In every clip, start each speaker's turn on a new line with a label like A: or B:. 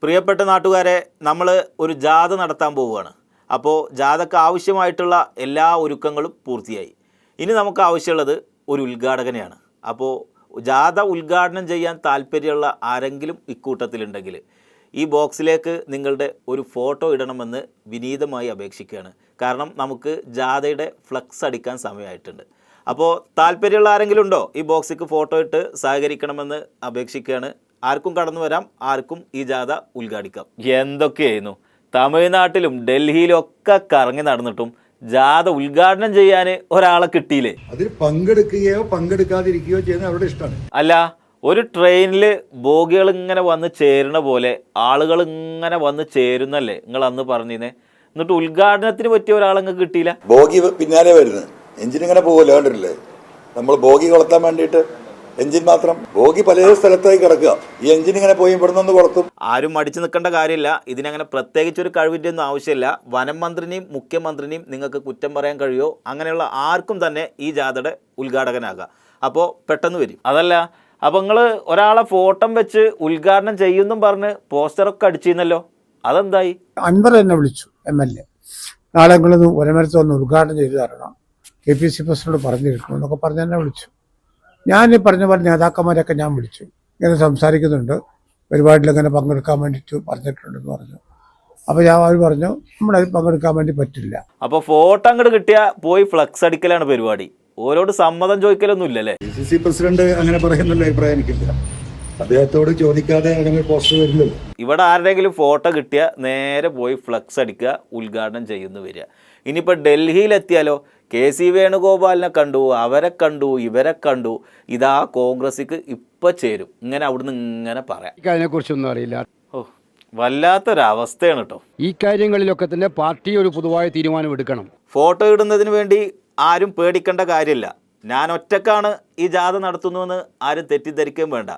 A: പ്രിയപ്പെട്ട നാട്ടുകാരെ, നമ്മൾ ഒരു ജാഥ നടത്താൻ പോവുകയാണ്. അപ്പോൾ ജാഥയ്ക്ക് ആവശ്യമായിട്ടുള്ള എല്ലാ ഒരുക്കങ്ങളും പൂർത്തിയായി. ഇനി നമുക്ക് ആവശ്യമുള്ളത് ഒരു ഉദ്ഘാടകനെയാണ്. അപ്പോൾ ജാഥ ഉദ്ഘാടനം ചെയ്യാൻ താല്പര്യമുള്ള ആരെങ്കിലും ഇക്കൂട്ടത്തിലുണ്ടെങ്കിൽ ഈ ബോക്സിലേക്ക് നിങ്ങളുടെ ഒരു ഫോട്ടോ ഇടണമെന്ന് വിനീതമായി അപേക്ഷിക്കുകയാണ്. കാരണം നമുക്ക് ജാഥയുടെ ഫ്ലക്സ് അടിക്കാൻ സമയമായിട്ടുണ്ട്. അപ്പോൾ താല്പര്യമുള്ള ആരെങ്കിലും ഉണ്ടോ? ഈ ബോക്സിക്ക് ഫോട്ടോ ഇട്ട് സഹകരിക്കണമെന്ന് അപേക്ഷിക്കുകയാണ്. ആർക്കും കടന്നു വരാം, ആർക്കും ഈ ജാഥ ഉദ്ഘാടിക്കാം. എന്തൊക്കെയായിരുന്നു തമിഴ്നാട്ടിലും ഡൽഹിയിലും ഒക്കെ കറങ്ങി നടന്നിട്ടും ജാഥ ഉദ്ഘാടനം ചെയ്യാൻ ഒരാളെ കിട്ടിയില്ലേ?
B: അതിൽ പങ്കെടുക്കുകയോ പങ്കെടുക്കാതിരിക്കുകയോ ചെയ്യുന്നത് അവരുടെ ഇഷ്ടമാണ്.
A: അല്ല, ഒരു ട്രെയിനിൽ ബോഗികൾ ഇങ്ങനെ വന്ന് ചേരുന്ന പോലെ ആളുകൾ ഇങ്ങനെ വന്ന് ചേരുന്നല്ലേ നിങ്ങൾ അന്ന് പറഞ്ഞിരുന്നേ? എന്നിട്ട് ഉദ്ഘാടനത്തിന് പറ്റിയ ഒരാളങ്ങ് കിട്ടിയില്ല.
B: ബോഗി പിന്നാലെ വരുന്നത്, എഞ്ചിൻ ഇങ്ങനെ പോകല്ലോ, കണ്ടിട്ടില്ലേ? നമ്മൾ ബോഗി കൊളത്താൻ വേണ്ടിയിട്ട് എഞ്ചിൻ മാത്രം, ബോഗി പല സ്ഥലത്തായി കിടക്കുക, ഈ എഞ്ചിൻ ഇങ്ങനെ പോയി ഇവിടുന്ന് കൊളത്തും.
A: ആരും മടിച്ചു നിൽക്കേണ്ട കാര്യമില്ല. ഇതിനങ്ങനെ പ്രത്യേകിച്ചൊരു കഴിവിൻ്റെ ഒന്നും ആവശ്യമില്ല. വനം മന്ത്രിനെയും മുഖ്യമന്ത്രിനെയും നിങ്ങൾക്ക് കുറ്റം പറയാൻ കഴിയുമോ? അങ്ങനെയുള്ള ആർക്കും തന്നെ ഈ ജാഥയുടെ ഉദ്ഘാടകനാകാം. അപ്പോൾ പെട്ടെന്ന് വരും. അതല്ല, അപ്പോൾ നിങ്ങൾ ഒരാളെ ഫോട്ടോ വെച്ച് ഉദ്ഘാടനം ചെയ്യുമെന്നും പറഞ്ഞ് പോസ്റ്ററൊക്കെ അടിച്ചിരുന്നല്ലോ, അതെന്തായി?
C: അൻവർ എന്നെ വിളിച്ചു, MLA, നാളെ നിങ്ങളൊന്ന് ഒരമരത്ത് ഒന്ന് ഉദ്ഘാടനം ചെയ്തു തരണം, KPC പ്രസിഡന്റ് പറഞ്ഞിരിക്കണം എന്നൊക്കെ പറഞ്ഞ് എന്നെ വിളിച്ചു. ഞാൻ പറഞ്ഞ നേതാക്കന്മാരൊക്കെ ഞാൻ വിളിച്ചു, ഇങ്ങനെ സംസാരിക്കുന്നുണ്ട്, പരിപാടിയിൽ ഇങ്ങനെ പങ്കെടുക്കാൻ വേണ്ടിയിട്ട് പറഞ്ഞിട്ടുണ്ടെന്ന് പറഞ്ഞു. അപ്പോൾ അവർ പറഞ്ഞു നമ്മളതിൽ പങ്കെടുക്കാൻ വേണ്ടി പറ്റില്ല.
A: അപ്പോൾ ഫോട്ടോ അങ്ങോട്ട് കിട്ടിയാൽ പോയി ഫ്ലക്സ് അടിക്കലാണ് പരിപാടി. ഓരോട് സമ്മതം ചോദിക്കലൊന്നും ഇല്ലല്ലേ?
B: KCC പ്രസിഡന്റ് അങ്ങനെ പറയുന്നുള്ള അഭിപ്രായം എനിക്കില്ല. അദ്ദേഹത്തോട് ചോദിക്കാതെ പോസ്റ്റർ വരില്ലല്ലോ.
A: ഇവിടെ ആരുടെയെങ്കിലും ഫോട്ടോ കിട്ടിയാൽ നേരെ പോയി ഫ്ലക്സ് അടിക്കുക, ഉദ്ഘാടനം ചെയ്യുന്നു വരിക. ഇനിയിപ്പോൾ ഡൽഹിയിലെത്തിയാലോ, KC വേണുഗോപാലിനെ കണ്ടു, അവരെ കണ്ടു, ഇവരെ കണ്ടു, ഇതാ കോൺഗ്രസിക്ക് ഇപ്പം ചേരും, ഇങ്ങനെ അവിടുന്ന് ഇങ്ങനെ പറയാം.
D: അതിനെക്കുറിച്ചൊന്നും അറിയില്ല.
A: ഓ, വല്ലാത്തൊരവസ്ഥയാണ് കേട്ടോ.
D: ഈ കാര്യങ്ങളിലൊക്കെ തന്നെ പാർട്ടി ഒരു പൊതുവായ തീരുമാനം എടുക്കണം.
A: ഫോട്ടോ ഇടുന്നതിന് വേണ്ടി ആരും പേടിക്കേണ്ട കാര്യമില്ല. ഞാൻ ഒറ്റക്കാണ് ഈ ജാഥ നടത്തുന്നുവെന്ന് ആരും തെറ്റിദ്ധരിക്കുകയും വേണ്ട.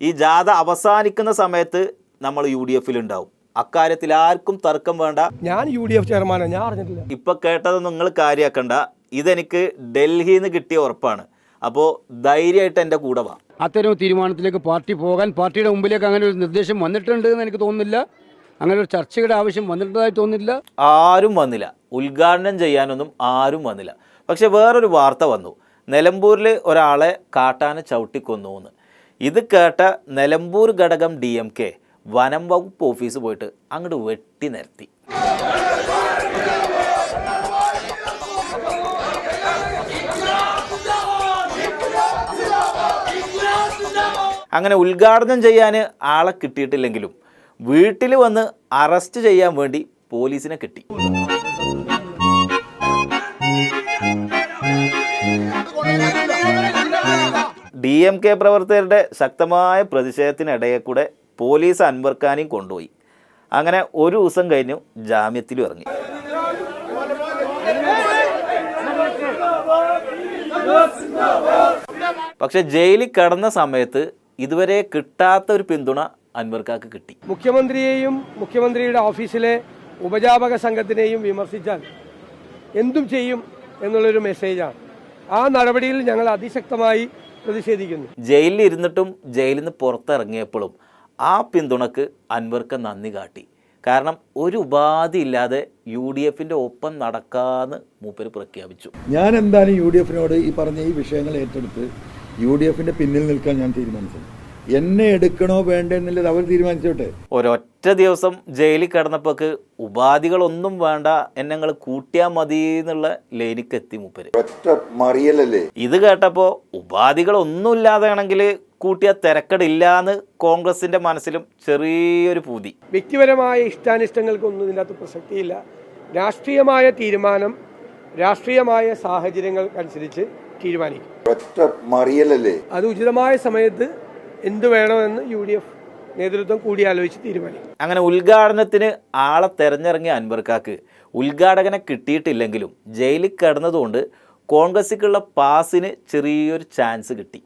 A: ഈ ജാഥ അവസാനിക്കുന്ന സമയത്ത് നമ്മൾ UDF ഉണ്ടാവും. അക്കാര്യത്തിൽ ആർക്കും തർക്കം വേണ്ട.
E: ഞാൻ UDF ചെയർമാനാണ്, ഞാൻ അറിഞ്ഞിട്ടില്ല.
A: ഇപ്പൊ കേട്ടതൊന്നും നിങ്ങൾ കാര്യമാക്കണ്ട. ഇതെനിക്ക് ഡൽഹിയിൽ നിന്ന് കിട്ടിയ ഉറപ്പാണ്. അപ്പോൾ ധൈര്യമായിട്ട് എൻ്റെ കൂടെ വാ.
D: അത്തരം തീരുമാനത്തിലേക്ക് പാർട്ടി പോകാൻ പാർട്ടിയുടെ മുമ്പിലേക്ക് അങ്ങനെ ഒരു നിർദ്ദേശം വന്നിട്ടുണ്ട് എന്ന് എനിക്ക് തോന്നുന്നില്ല. അങ്ങനെ ഒരു ചർച്ചയുടെ ആവശ്യം വന്നിട്ടതായി തോന്നുന്നില്ല.
A: ആരും വന്നില്ല, ഉദ്ഘാടനം ചെയ്യാനൊന്നും ആരും വന്നില്ല. പക്ഷെ വേറൊരു വാർത്ത വന്നു, നിലമ്പൂരിൽ ഒരാളെ കാട്ടാന ചവിട്ടിക്കൊന്നു എന്ന്. ഇത് കേട്ട നിലമ്പൂർ ഘടകം DMK വനം വകുപ്പ് ഓഫീസ് പോയിട്ട് അങ്ങോട്ട് വെട്ടി നിരത്തി. അങ്ങനെ ഉദ്ഘാടനം ചെയ്യാൻ ആളെ കിട്ടിയിട്ടില്ലെങ്കിലും വീട്ടിൽ വന്ന് അറസ്റ്റ് ചെയ്യാൻ വേണ്ടി പോലീസിനെ കിട്ടി. DMK പ്രവർത്തകരുടെ ശക്തമായ പ്രതിഷേധത്തിനിടയിൽ കൂടെ പോലീസ് അൻവർ ഖാനെയും കൊണ്ടുപോയി. അങ്ങനെ ഒരു ദിവസം കഴിഞ്ഞു ജാമ്യത്തിലും ഇറങ്ങി. പക്ഷെ ജയിലിൽ കിടന്ന സമയത്ത് ഇതുവരെ കിട്ടാത്ത ഒരു പിന്തുണ അൻവർ ഖാക്ക് കിട്ടി.
E: മുഖ്യമന്ത്രിയെയും മുഖ്യമന്ത്രിയുടെ ഓഫീസിലെ ഉപജാപക സംഘത്തിനെയും വിമർശിച്ചാൽ എന്തും ചെയ്യും എന്നുള്ളൊരു മെസ്സേജാണ്. ആ നടപടിയിൽ ഞങ്ങൾ അതിശക്തമായി പ്രതിഷേധിക്കുന്നു.
A: ജയിലിൽ ഇരുന്നിട്ടും ജയിലിൽ നിന്ന് പുറത്തിറങ്ങിയപ്പോഴും ആ പിന്തുണക്ക് അൻവർ ഖാൻ നന്ദി കാട്ടി. കാരണം ഒരു ഉപാധി ഇല്ലാതെ UDF ഒപ്പം നടക്കാന്ന് മൂപ്പര് പ്രഖ്യാപിച്ചു.
B: ഞാൻ എന്തായാലും UDF ഈ പറഞ്ഞ ഈ വിഷയങ്ങൾ ഏറ്റെടുത്ത് UDF പിന്നിൽ നിൽക്കാൻ ഞാൻ തീരുമാനിച്ചു. എന്നെ എടുക്കണോ വേണ്ടെന്നുള്ളത് അവർ തീരുമാനിച്ചോട്ടെ.
A: ഒരൊറ്റ ദിവസം ജയിലിൽ കിടന്നപ്പോക്ക് ഉപാധികളൊന്നും വേണ്ട, എന്നെ കൂട്ടിയാൽ മതി എന്നുള്ള ലൈനിക്കെത്തി മൂപ്പര്. ഇത് കേട്ടപ്പോൾ ഉപാധികളൊന്നും ഇല്ലാതെയാണെങ്കിൽ കൂട്ടിയ തിരക്കടില്ലാന്ന് കോൺഗ്രസിന്റെ മനസ്സിലും ചെറിയൊരു പൂതി.
E: വ്യക്തിപരമായ ഇഷ്ടാനിഷ്ടങ്ങൾക്കൊന്നും ഇതിനകത്ത് പ്രസക്തിയില്ല. രാഷ്ട്രീയമായ തീരുമാനം രാഷ്ട്രീയമായ സാഹചര്യങ്ങൾക്കനുസരിച്ച് തീരുമാനിക്കും. അത് ഉചിതമായ സമയത്ത് എന്ത് വേണമെന്ന് UDF നേതൃത്വം കൂടിയാലോചിച്ച് തീരുമാനിക്കും.
A: അങ്ങനെ ഉദ്ഘാടനത്തിന് ആളെ തെരഞ്ഞിറങ്ങിയ അൻവർ ഖാക്ക് ഉദ്ഘാടകനെ കിട്ടിയിട്ടില്ലെങ്കിലും ജയിലിൽ കിടന്നതുകൊണ്ട് കോൺഗ്രസിക്കുള്ള പാസിന് ചെറിയൊരു ചാൻസ് കിട്ടി.